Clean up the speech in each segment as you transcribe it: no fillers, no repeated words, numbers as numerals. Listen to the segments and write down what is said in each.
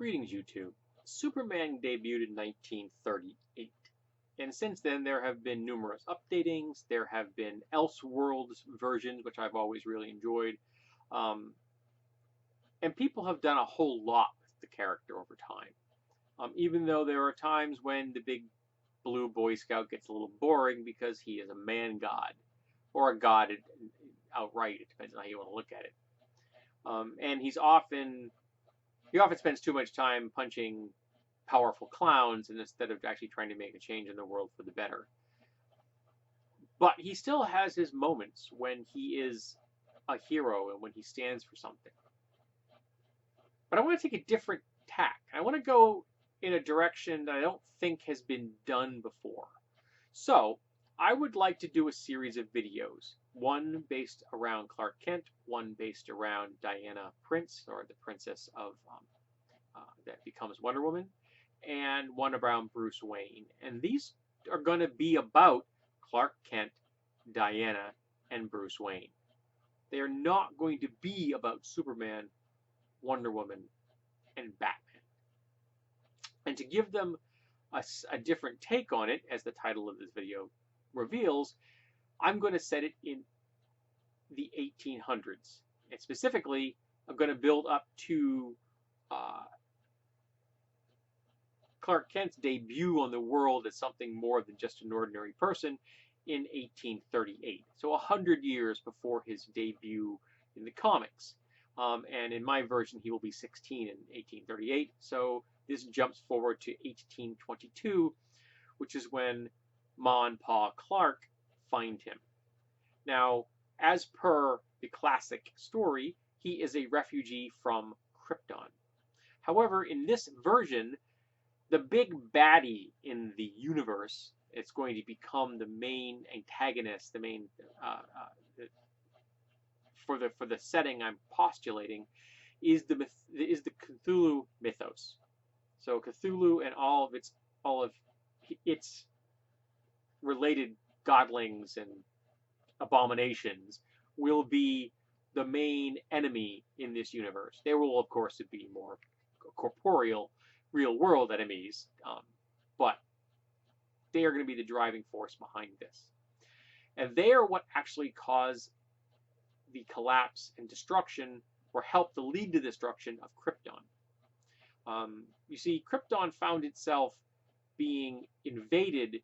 Greetings, YouTube. Superman debuted in 1938, and since then there have been numerous updatings. There have been Elseworlds versions, which I've always really enjoyed, um, and people have done a whole lot with the character over time. Even though there are times when the big blue Boy Scout gets a little boring because he is a man god, or a god outright. It depends on how you want to look at it. And he often spends too much time punching powerful clowns instead of actually trying to make a change in the world for the better. But he still has his moments when he is a hero and when he stands for something. But I want to take a different tack. I want to go in a direction that I don't think has been done before. So I would like to do a series of videos, one based around Clark Kent, one based around Diana Prince, or the princess of that becomes Wonder Woman, and one around Bruce Wayne. And these are going to be about Clark Kent, Diana, and Bruce Wayne. They are not going to be about Superman, Wonder Woman, and Batman. And to give them a different take on it, as the title of this video reveals, I'm going to set it in the 1800s. And specifically, I'm going to build up to Clark Kent's debut on the world as something more than just an ordinary person in 1838. So 100 years before his debut in the comics. And in my version, he will be 16 in 1838. So this jumps forward to 1822, which is when Ma and Pa Clark find him. Now, as per the classic story, he is a refugee from Krypton. However, in this version, the big baddie in the universe, it's going to become the main antagonist, the main for the setting I'm postulating, is the Cthulhu mythos. So Cthulhu and all of its related godlings and abominations will be the main enemy in this universe. There will, of course, be more corporeal, real-world enemies, but they are going to be the driving force behind this. And they are what actually cause the collapse and destruction, or help to lead to the destruction of Krypton. You see, Krypton found itself being invaded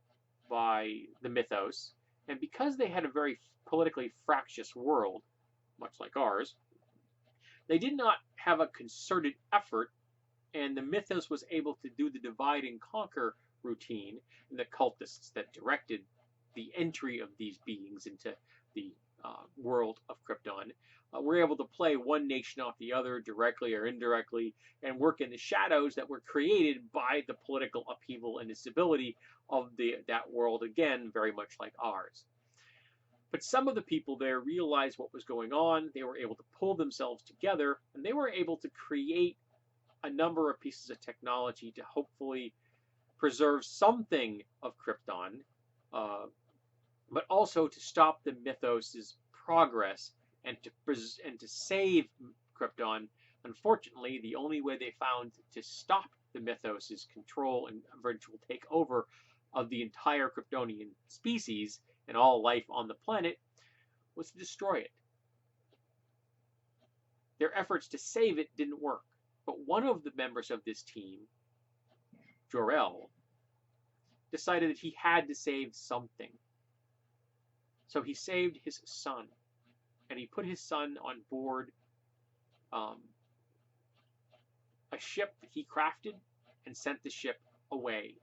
by the mythos, and because they had a very politically fractious world, much like ours, they did not have a concerted effort, and the mythos was able to do the divide and conquer routine, and the cultists that directed the entry of these beings into the world of Krypton were able to play one nation off the other directly or indirectly, and work in the shadows that were created by the political upheaval and instability of that world, again, very much like ours. But some of the people there realized what was going on. They were able to pull themselves together, and they were able to create a number of pieces of technology to hopefully preserve something of Krypton, but also to stop the mythos's progress and to save Krypton. Unfortunately, the only way they found to stop the mythos's control and eventual takeover of the entire Kryptonian species and all life on the planet was to destroy it. Their efforts to save it didn't work, but one of the members of this team, Jor-El, decided that he had to save something. So he saved his son, and he put his son on board a ship that he crafted and sent the ship away.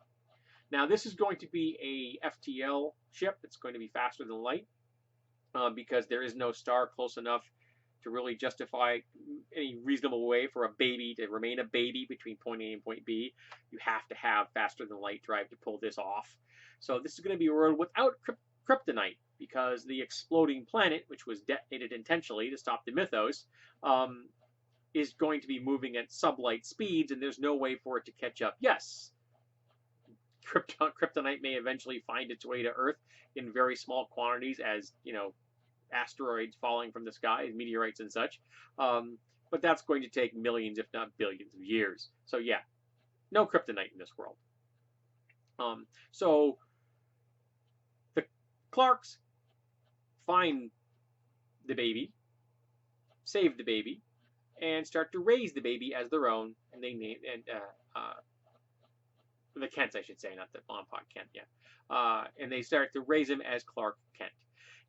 Now, this is going to be a FTL ship. It's going to be faster than light because there is no star close enough to really justify any reasonable way for a baby to remain a baby between point A and point B. You have to have faster than light drive to pull this off. So this is going to be a world without kryptonite, because the exploding planet, which was detonated intentionally to stop the mythos, is going to be moving at sublight speeds, and there's no way for it to catch up. Yes, kryptonite may eventually find its way to Earth in very small quantities, as asteroids falling from the sky, meteorites and such. but that's going to take millions, if not billions of years. So yeah, no kryptonite in this world. So the Clarks find the baby, save the baby, and start to raise the baby as their own, and they name the Kents, I should say, not the Bonpot Kent, yeah. And they start to raise him as Clark Kent.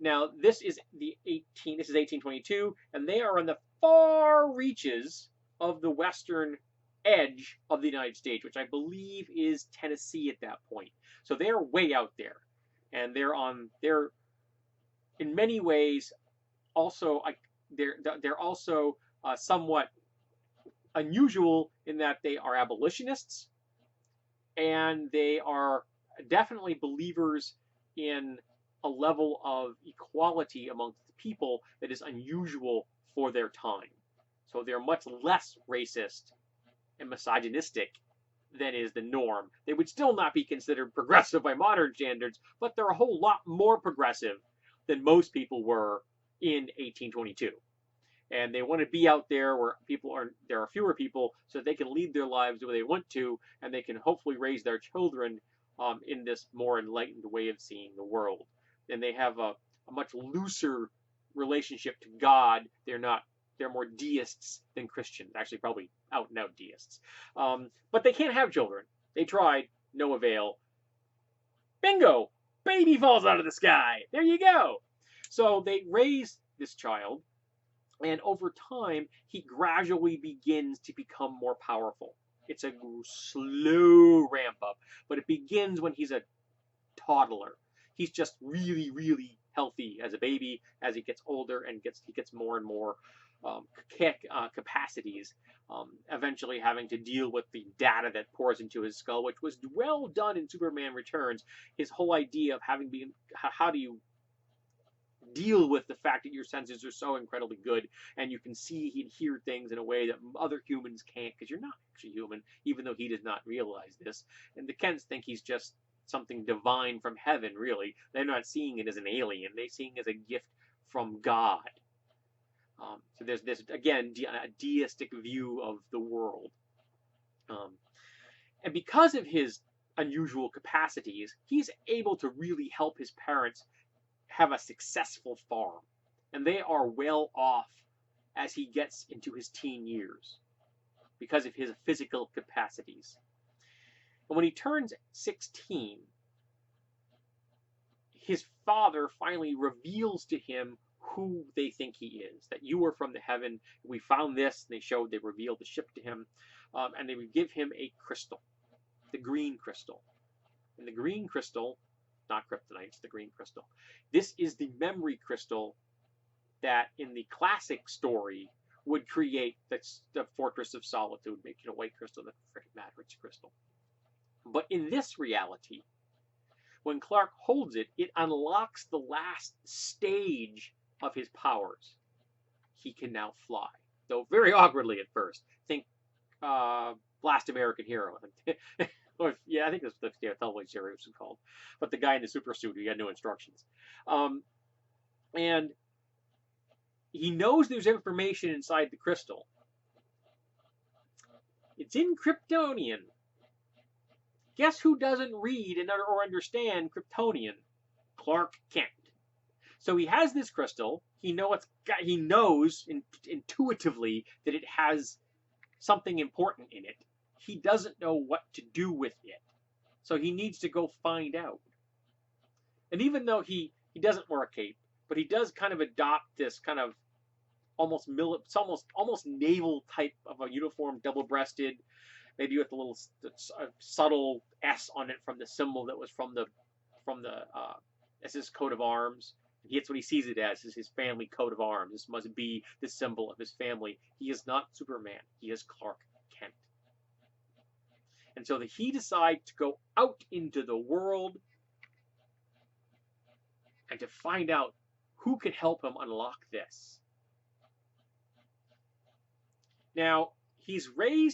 Now, this is 1822, and they are on the far reaches of the western edge of the United States, which I believe is Tennessee at that point. So they're way out there, and they're in many ways also they're also somewhat unusual in that they are abolitionists, and they are definitely believers in a level of equality amongst the people that is unusual for their time. So they're much less racist and misogynistic than is the norm. They would still not be considered progressive by modern standards, but they're a whole lot more progressive than most people were in 1822. And they want to be out there where there are fewer people, so they can lead their lives the way they want to, and they can hopefully raise their children in this more enlightened way of seeing the world. And they have a much looser relationship to God. They're more deists than Christians. Actually, probably out and out deists. But they can't have children. They tried, no avail. Bingo! Baby falls out of the sky. There you go. So they raise this child, and over time, he gradually begins to become more powerful. It's a slow ramp up, but it begins when he's a toddler. He's just really, really healthy as a baby. As he gets older and he gets more and more capacities, eventually having to deal with the data that pours into his skull, which was well done in Superman Returns. His whole idea of how do you deal with the fact that your senses are so incredibly good, and you can see and hear things in a way that other humans can't, because you're not actually human, even though he does not realize this. And the Kents think he's just something divine from heaven, really. They're not seeing it as an alien. They're seeing it as a gift from God. So there's this, again, a deistic view of the world. And because of his unusual capacities, he's able to really help his parents have a successful farm. And they are well off as he gets into his teen years because of his physical capacities. And when he turns 16, his father finally reveals to him who they think he is, that you are from the heaven. We found this, and they revealed the ship to him, and they would give him a crystal, the green crystal. And the green crystal, not kryptonite, it's the green crystal. This is the memory crystal that in the classic story would create the Fortress of Solitude, making a white crystal that freaking matters crystal. But in this reality, when Clark holds it, it unlocks the last stage of his powers. He can now fly, though very awkwardly at first. Think Last American Hero. Yeah, I think that's the television series was called. But the guy in the super suit, he had no instructions. And he knows there's information inside the crystal. It's in Kryptonian. Guess who doesn't read or understand Kryptonian? Clark Kent. So he has this crystal. He knows intuitively that it has something important in it. He doesn't know what to do with it. So he needs to go find out. And even though he doesn't wear a cape, but he does kind of adopt this kind of almost naval type of a uniform, double-breasted, maybe with a little subtle S on it from the symbol that was from the as his coat of arms. It's what he sees it as, is his family coat of arms. This must be the symbol of his family. He is not Superman. He is Clark Kent. And so he decides to go out into the world and to find out who can help him unlock this. Now, he's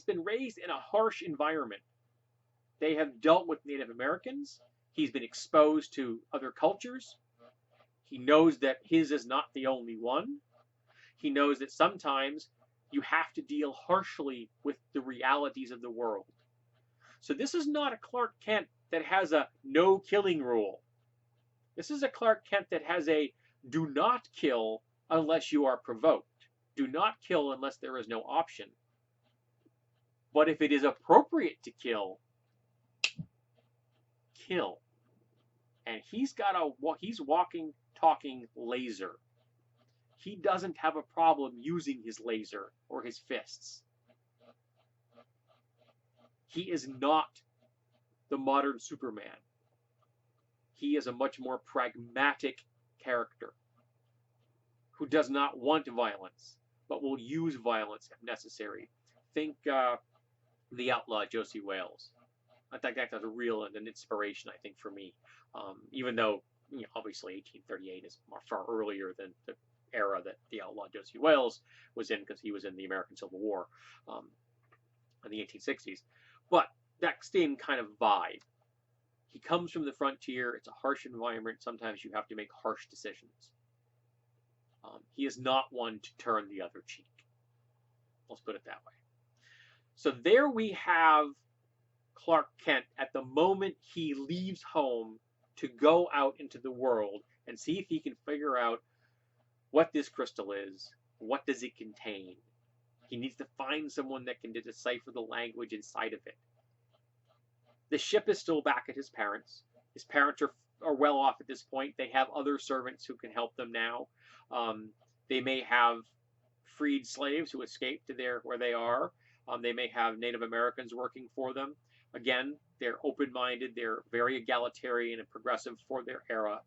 been raised in a harsh environment. They have dealt with Native Americans. He's been exposed to other cultures. He knows that his is not the only one. He knows that sometimes You have to deal harshly with the realities of the world. So this is not a Clark Kent that has a no killing rule. This is a Clark Kent that has a do not kill unless you are provoked. Do not kill unless there is no option. But if it is appropriate to kill, kill. And he's walking, talking laser. He doesn't have a problem using his laser or his fists. He is not the modern Superman. He is a much more pragmatic character who does not want violence, but will use violence if necessary. Think the outlaw Josie Wales. I think that was a real an inspiration, I think, for me. Even though, obviously 1838 is far earlier than the era that the outlaw Josie Wales was in, because he was in the American Civil War in the 1860s. But that same kind of vibe. He comes from the frontier. It's a harsh environment. Sometimes you have to make harsh decisions. He is not one to turn the other cheek. Let's put it that way. So there we have Clark Kent at the moment he leaves home to go out into the world and see if he can figure out what this crystal is, what does it contain. He needs to find someone that can decipher the language inside of it. The ship is still back at his parents'. His parents are well off at this point. They have other servants who can help them now. They may have freed slaves who escaped to where they are. They may have Native Americans working for them. Again, they're open-minded. They're very egalitarian and progressive for their era.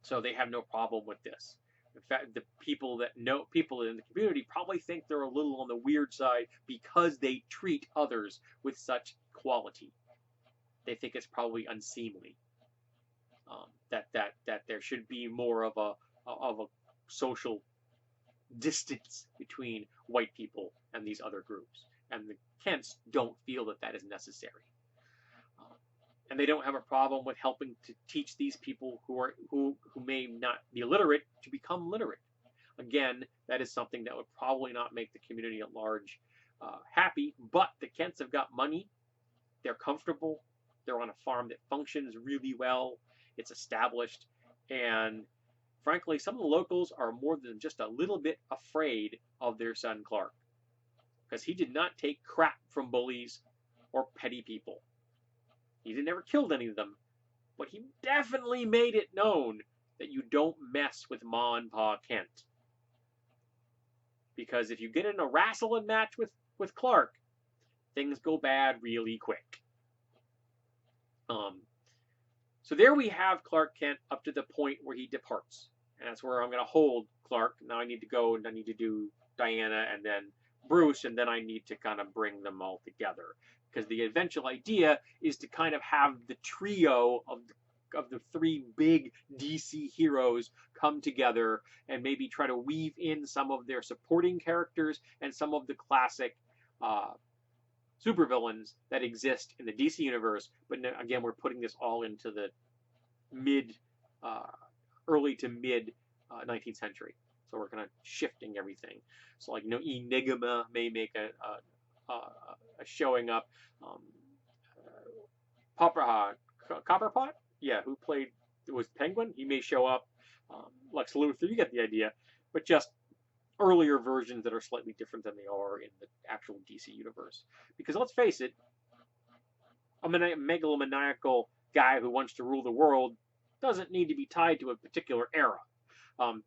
So they have no problem with this. In fact, the people in the community probably think they're a little on the weird side because they treat others with such quality. They think it's probably unseemly. That there should be more of a social distance between white people and these other groups. And the Kents don't feel that that is necessary. And they don't have a problem with helping to teach these people who may not be literate to become literate. Again, that is something that would probably not make the community at large happy, but the Kents have got money. They're comfortable. They're on a farm that functions really well. It's established. And frankly, some of the locals are more than just a little bit afraid of their son Clark, because he did not take crap from bullies or petty people. He never killed any of them, but he definitely made it known that you don't mess with Ma and Pa Kent. Because if you get in a wrestling match with Clark, things go bad really quick. So there we have Clark Kent up to the point where he departs. And that's where I'm going to hold Clark. Now I need to go and I need to do Diana and then Bruce, and then I need to kind of bring them all together. Because the eventual idea is to kind of have the trio of the three big DC heroes come together and maybe try to weave in some of their supporting characters and some of the classic supervillains that exist in the DC universe. But again, we're putting this all into the early to mid 19th century. So we're kind of shifting everything. So like, Enigma may make a showing up. Copperpot, yeah, who was Penguin, he may show up. Lex Luthor, you get the idea. But just earlier versions that are slightly different than they are in the actual DC universe. Because let's face it, a megalomaniacal guy who wants to rule the world doesn't need to be tied to a particular era.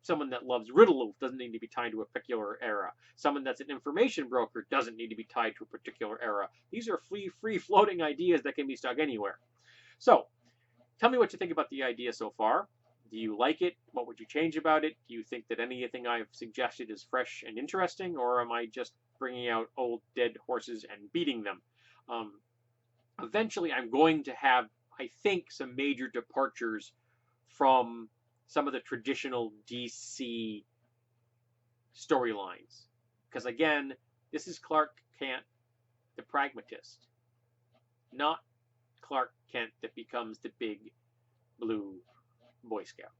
Someone that loves Riddle doesn't need to be tied to a particular era. Someone that's an information broker doesn't need to be tied to a particular era. These are free-floating ideas that can be stuck anywhere. So, tell me what you think about the idea so far. Do you like it? What would you change about it? Do you think that anything I've suggested is fresh and interesting, or am I just bringing out old dead horses and beating them? Eventually, I'm going to have, I think, some major departures from some of the traditional DC storylines. Because again, this is Clark Kent, the pragmatist, not Clark Kent that becomes the big blue Boy Scout.